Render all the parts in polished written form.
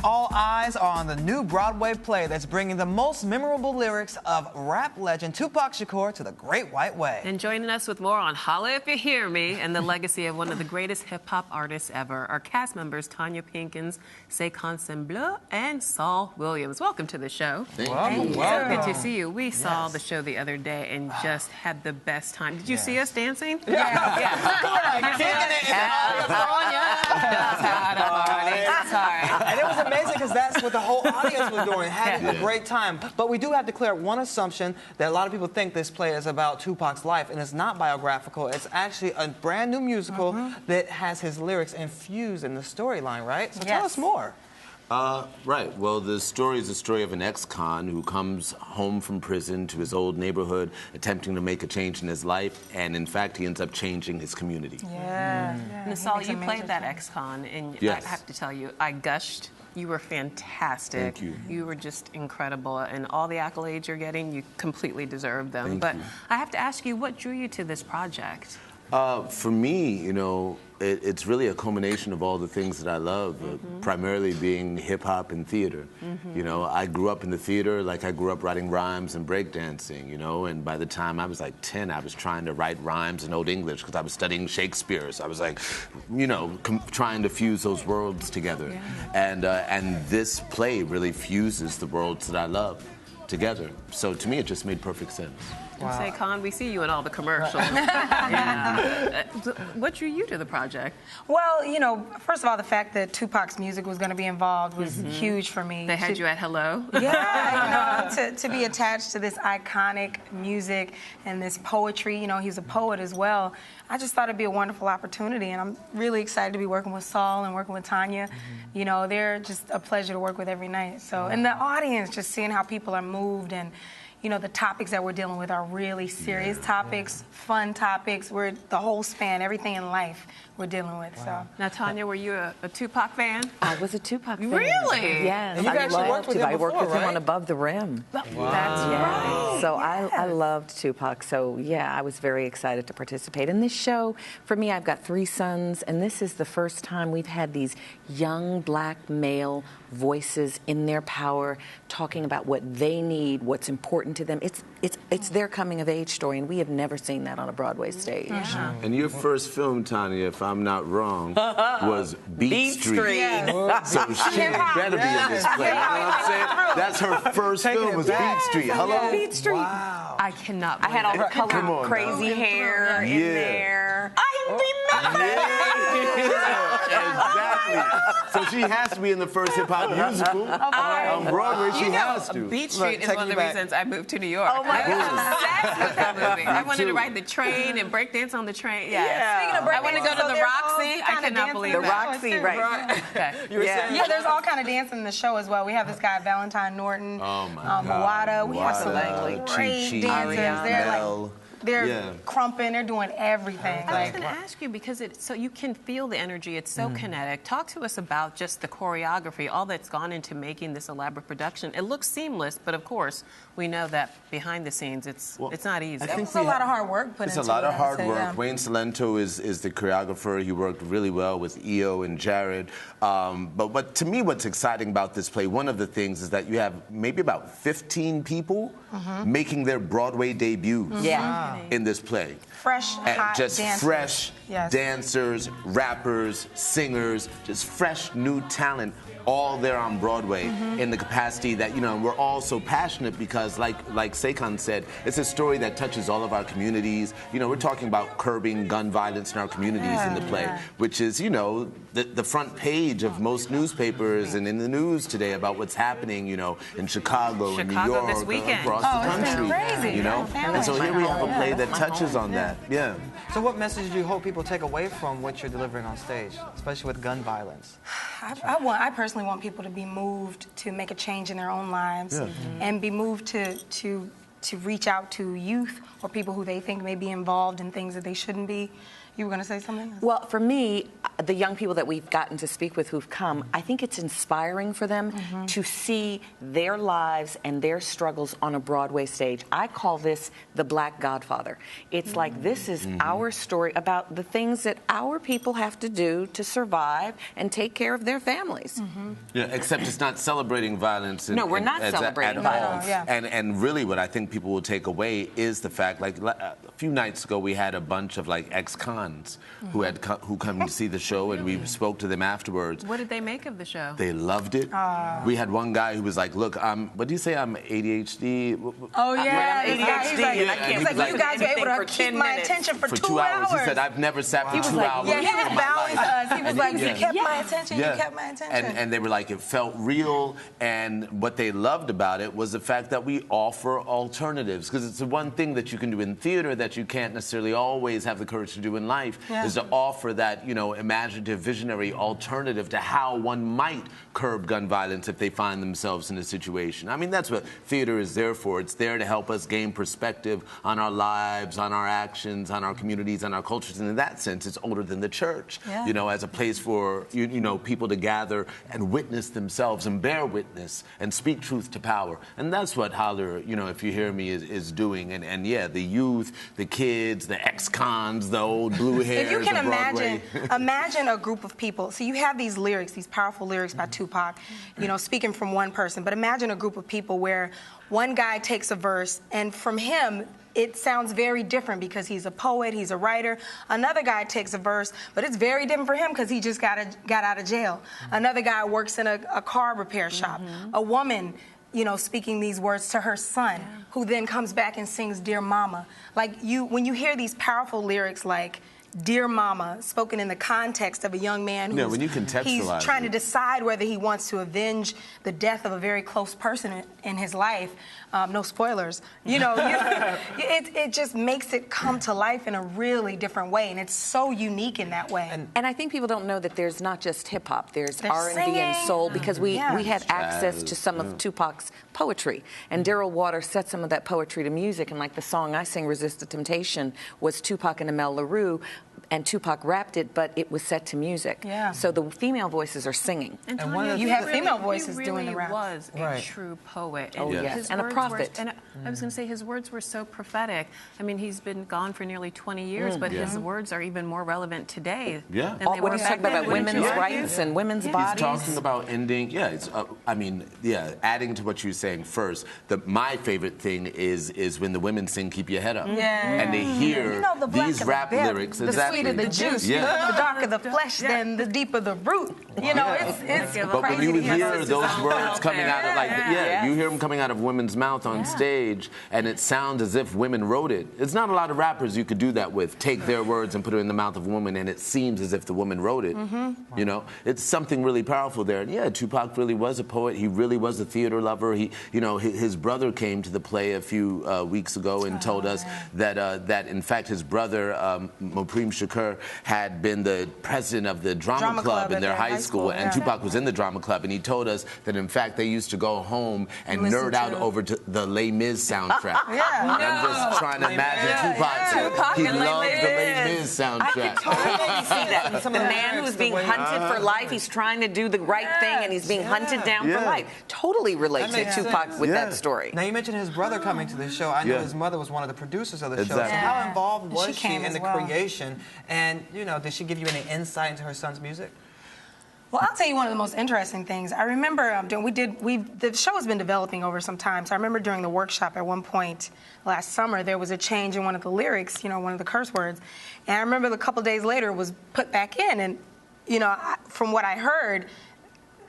all eyes are on the new Broadway play that's bringing the most memorable lyrics of rap legend Tupac Shakur to the Great White Way. And joining us with more on Holler If You Hear Me and the legacy of one of the greatest hip-hop artists ever are cast members Tanya Pinkins, Sekan Sembleu, and Saul Williams. Welcome to the show. Thank you. you. So good to see you. We saw the show the other day and just had the best time. Did you see us dancing? Yeah. And it was amazing because that's what the whole audience was doing, having a great time. But we do have to clear up one assumption that a lot of people think this play is about Tupac's life, and it's not biographical. It's actually a brand new musical that has his lyrics infused in the storyline, right? So tell us more. Right. Well, the story is the story of an ex-con who comes home from prison to his old neighborhood, attempting to make a change in his life, and in fact, he ends up changing his community. Saul, you played that ex-con, and I have to tell you, I gushed. You were fantastic. Thank you. You were just incredible, and all the accolades you're getting, you completely deserve them. Thank you. I have to ask you, what drew you to this project? For me, you know, it's really a culmination of all the things that I love, primarily being hip-hop and theater. You know, I grew up in the theater, like I grew up writing rhymes and breakdancing, you know, and by the time I was like 10, I was trying to write rhymes in Old English because I was studying Shakespeare. So I was like, you know, trying to fuse those worlds together. And this play really fuses the worlds that I love together. So to me, it just made perfect sense. And Sekan, we see you in all the commercials. What drew you to the project? Well, you know, first of all, the fact that Tupac's music was going to be involved was huge for me. They had you at Hello? Yeah, you know, to be attached to this iconic music and this poetry. You know, he's a poet as well. I just thought it'd be a wonderful opportunity, and I'm really excited to be working with Saul and working with Tanya. You know, they're just a pleasure to work with every night. So, and the audience, just seeing how people are moved, and you know, the topics that we're dealing with are really serious topics, fun topics. We're the whole span, everything in life we're dealing with. So now, Tanya, were you a Tupac fan? I was a Tupac fan. Really? Yes. And you actually worked with him before, I worked with him on Above the Rim. That's right. So I loved Tupac. So yeah, I was very excited to participate in this show. For me, I've got 3 sons, and this is the first time we've had these young black male voices in their power, talking about what they need, what's important to them. It's their coming of age story, and we have never seen that on a Broadway stage. And your first film, Tanya, if I'm not wrong, was Beat Street. So she better be in this play. You know what I'm saying? That's her first film, was Beat Street. Hello? Beat Street. Wow. I cannot I had all the Come colored, on crazy hair in there. I remember. Exactly. So she has to be in the first hip-hop musical on Broadway. She has to. Beat Street is one of the reasons I moved to New York. Oh my I was obsessed with that movie. I wanted to ride the train and break dance on the train. Speaking of break I wanted to go to the Roxy. I could not believe The that. Roxy, right. Okay. Yeah, there's all kind of dancing in the show as well. We have this guy, Valentine Norton, Mawada. We have some great dancers. They're crumping, they're doing everything. I was going to ask you, because so you can feel the energy, it's so kinetic. Talk to us about just the choreography, all that's gone into making this elaborate production. It looks seamless, but of course, we know that behind the scenes, it's not easy. It's a lot of hard work put into it. It's a lot of hard work. Wayne Salento is the choreographer. He worked really well with EO and Jared. But to me, what's exciting about this play, one of the things is that you have maybe about 15 people making their Broadway debuts. In this play. Fresh, hot just dancers. Fresh dancers, rappers, singers, just fresh new talent, all there on Broadway in the capacity that, you know, we're all so passionate because, like Sekan said, it's a story that touches all of our communities. You know, we're talking about curbing gun violence in our communities in the play, which is, you know, the front page of most newspapers and in the news today about what's happening, you know, in Chicago and New York, this weekend. across the country. Crazy. You know? And so here we have a play that touches on that. Yeah. So what message do you hope people take away from what you're delivering on stage, especially with gun violence? I personally want people to be moved to make a change in their own lives and be moved to reach out to youth or people who they think may be involved in things that they shouldn't be. You were going to say something? Well, for me, the young people that we've gotten to speak with who've come, I think it's inspiring for them to see their lives and their struggles on a Broadway stage. I call this the Black Godfather. It's like this is our story about the things that our people have to do to survive and take care of their families. Yeah, except it's not celebrating violence. No, we're not celebrating violence. Yeah. And really what I think people will take away is the fact, like a few nights ago we had a bunch of like ex-cons who come to see the show, and we spoke to them afterwards. What did they make of the show? They loved it. We had one guy who was like, look, what do you say, I'm ADHD? Oh, yeah. I'm ADHD, He's like, you guys were able to keep my attention for 2 hours. He said, I've never sat for 2 hours. Yeah, he was bowing to us. He was like, you kept my attention, Yeah. you kept my attention. And they were like, it felt real. And what they loved about it was the fact that we offer alternatives. Because it's the one thing that you can do in theater that you can't necessarily always have the courage to do in life, is to offer that, imaginative, visionary alternative to how one might curb gun violence if they find themselves in a situation. I mean, that's what theater is there for. It's there to help us gain perspective on our lives, on our actions, on our communities, on our cultures. And in that sense, it's older than the church, as a place for, people to gather and witness themselves and bear witness and speak truth to power. And that's what Holler, if you hear me, is doing. And yeah, the youth, the kids, the ex-cons, the old blue hairs. If you can of Broadway. imagine a group of people. So you have these lyrics, these powerful lyrics by Tupac, speaking from one person. But imagine a group of people where one guy takes a verse, and from him, it sounds very different because he's a poet, he's a writer. Another guy takes a verse, but it's very different for him because he just got out of jail. Another guy works in a car repair shop. A woman, speaking these words to her son, who then comes back and sings Dear Mama. Like when you hear these powerful lyrics like Dear Mama, spoken in the context of a young man who's when you contextualize he's trying to decide whether he wants to avenge the death of a very close person in his life. No spoilers. It just makes it come to life in a really different way, and it's so unique in that way. And I think people don't know that there's not just hip hop. There's R&B singing. and soul, because we had access to some of Tupac's poetry, and Daryl Waters set some of that poetry to music. And like the song I sing, "Resist the Temptation," was Tupac and Amel LaRue. And Tupac rapped it, but it was set to music. Yeah. So the female voices are singing. And one Tanya, of the You things- have female voices he doing the really rap. was a Right. true poet. Oh, yes. his And a words prophet. Were, and I was going to say, his words were so prophetic. I mean, he's been gone for nearly 20 years, but his words are even more relevant today Yeah. than they When were he's back talking then. about Wouldn't women's you argue? rights and women's He's bodies. talking about ending. Yeah, it's. Adding to what you were saying first. My favorite thing is when the women sing "Keep Your Head Up," and they hear the blacker these the rap better, lyrics. the Exactly. sweeter the juice, Yeah. the darker the flesh, then the deeper the root. It's But when you crazy. hear those words out coming there. out of you hear them coming out of women's mouth on stage, and it sounds as if women wrote it. It's not a lot of rappers you could do that with. Take their words and put it in the mouth of a woman, and it seems as if the woman wrote it. It's something really powerful there. And yeah, Tupac really was a poet. He really was a theater lover. His brother came to the play a few weeks ago and told us that in fact his brother Mopreme Shakur had been the president of the drama club in their high school, and Tupac was in the drama club, and he told us that in fact they used to go home and nerd out over to the Les Mis soundtrack. And I'm just trying to imagine Tupac. He loved the Les Mis soundtrack. I could totally see that. The man who's being hunted for life, he's trying to do the right thing, and he's being hunted down for life. Totally relate to makes Tupac sense. with that story. Now, you mentioned his brother coming to the show. I know his mother was one of the producers of the show. So Exactly. how involved was She she came in as the well. creation? And, did she give you any insight into her son's music? Well, I'll tell you one of the most interesting things. I remember the show has been developing over some time. So I remember during the workshop at one point last summer, there was a change in one of the lyrics, one of the curse words. And I remember a couple days later it was put back in. And, from what I heard,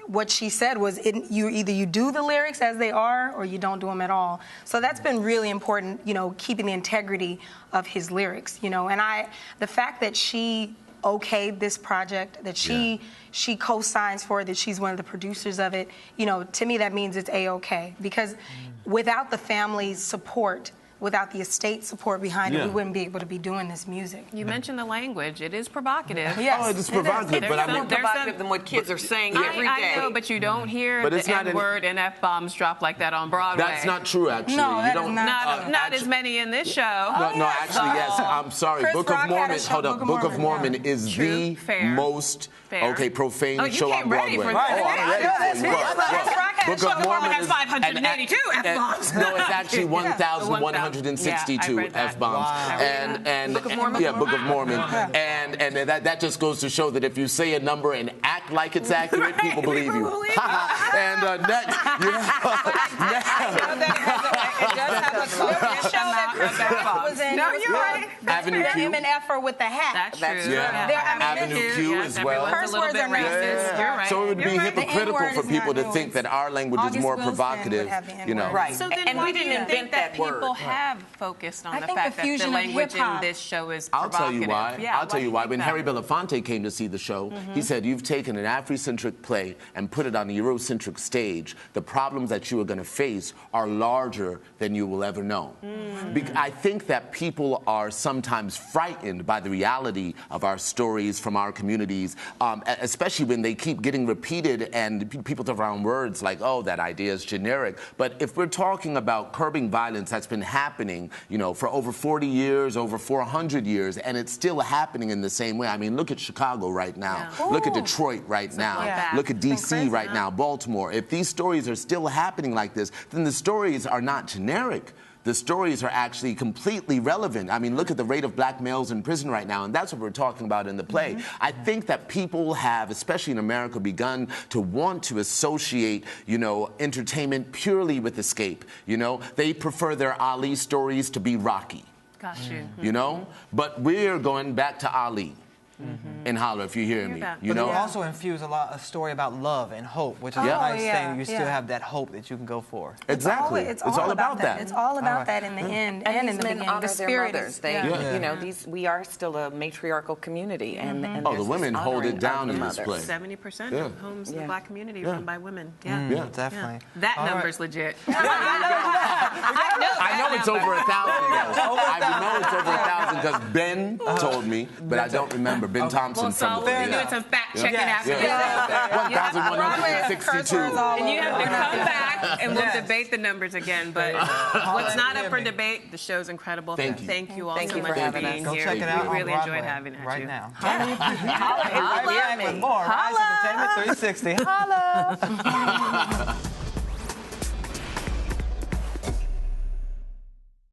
what she said was either you do the lyrics as they are or you don't do them at all. So that's been really important, keeping the integrity of his lyrics, and the fact that she okayed this project, that she co-signs for it, that she's one of the producers of it, to me that means it's A-okay. Because without the family's support, without the estate support behind it, Yeah. we wouldn't be able to be doing this music. You mentioned the language. It is provocative. Yes, Oh, it's it provocative, is. but I There's mean, some- there's Provocative than what kids are saying every day. I know, but you don't hear But it's the not N-word and F-bombs drop like that on Broadway. That's not true, actually. No, that you is don't, not Not as many in this show. No, actually, yes. I'm sorry. Chris Book Rock of had a Mormon. show, Hold up. Book of Mormon yeah. is True. the Fair. most Fair. profane Oh, you show came on ready Broadway. for this. Oh, I'm ready. Yeah, that's for it. me. Look, Chris Rock had a Book show of that Mormon has is 582 F-bombs. No, it's actually 1,162 Yeah, I read that. F-bombs. Wow. And Book of Mormon? Yeah, Book of Mormon. And that just goes to show that if you say a number and act like it's accurate, people believe you. People believe And next, you It does have a show that Chris Rock was in. No, It was you're called right. Avenue the Q. M&F with the hat. That's true. Yeah. There- I mean, Avenue Q Yes, as well. everyone's a little Curse bit words are not racist. good. You're right. So it would be You're right. The hypocritical N-word for is people not to think new. that our language is August more Wilson provocative, would have the you know. N-word. Right. So then And why we do didn't you invent think that that word. people have focused on I the think fact the that the fusion of language in hip-hop. this show is I'll tell provocative? you why. Yeah, I'll tell do you why. think When that? Harry Belafonte came to see the show, he said, "You've taken an Afrocentric play and put it on a Eurocentric stage. The problems that you are going to face are larger than you will ever know." I think that people are sometimes frightened by the reality of our stories from our communities, especially when they keep getting repeated and people throw around words like, "Oh, that idea is generic." But if we're talking about curbing violence that's been happening, you know, for over 40 years, over 400 years, and it's still happening in the same way. I mean, look at Chicago right now. Yeah. Look at Detroit right now. Yeah. Look at D.C. crazy, right now, Baltimore. If these stories are still happening like this, then the stories are not generic. The stories are actually completely relevant. I mean, look at the rate of black males in prison right now, and that's what we're talking about in the play. I think that people have, especially in America, begun to want to associate, you know, entertainment purely with escape. You know, they prefer their Ali stories to be Rocky, Got you. you know? But we're going back to Ali. In Holler, if you hear me, that. you But know. you also infuse a story about love and hope, which is Yeah. a nice yeah, thing. You still yeah. have that hope that you can go for. Exactly. It's all about that. It's all about that in the end and in these the men beginning. honor The their spirit mothers. is. They, yeah. you know, we are still a matriarchal community, and Oh, the there's this women hold it honoring down of in the this mothers. play. 70% Yeah. of homes in the Yeah. black community run by women. Yeah. Yeah. Definitely. That All right. number's legit. I know it's over 1,000 though. I know it's over 1,000 because Ben told me, but I don't remember. Ben Thompson Well, so from the we'll be yeah. doing some fact checking after Yeah. this. 1,162. And you have to come back and we'll debate the numbers again. But what's not up for Hear me. debate, the show's incredible. Thank you. Thank you all Thank so you much for for having being us. Go here. check it out We on really Broadway enjoyed having right you. now. Holler Right at back me. with more Rise Entertainment 360. Holla!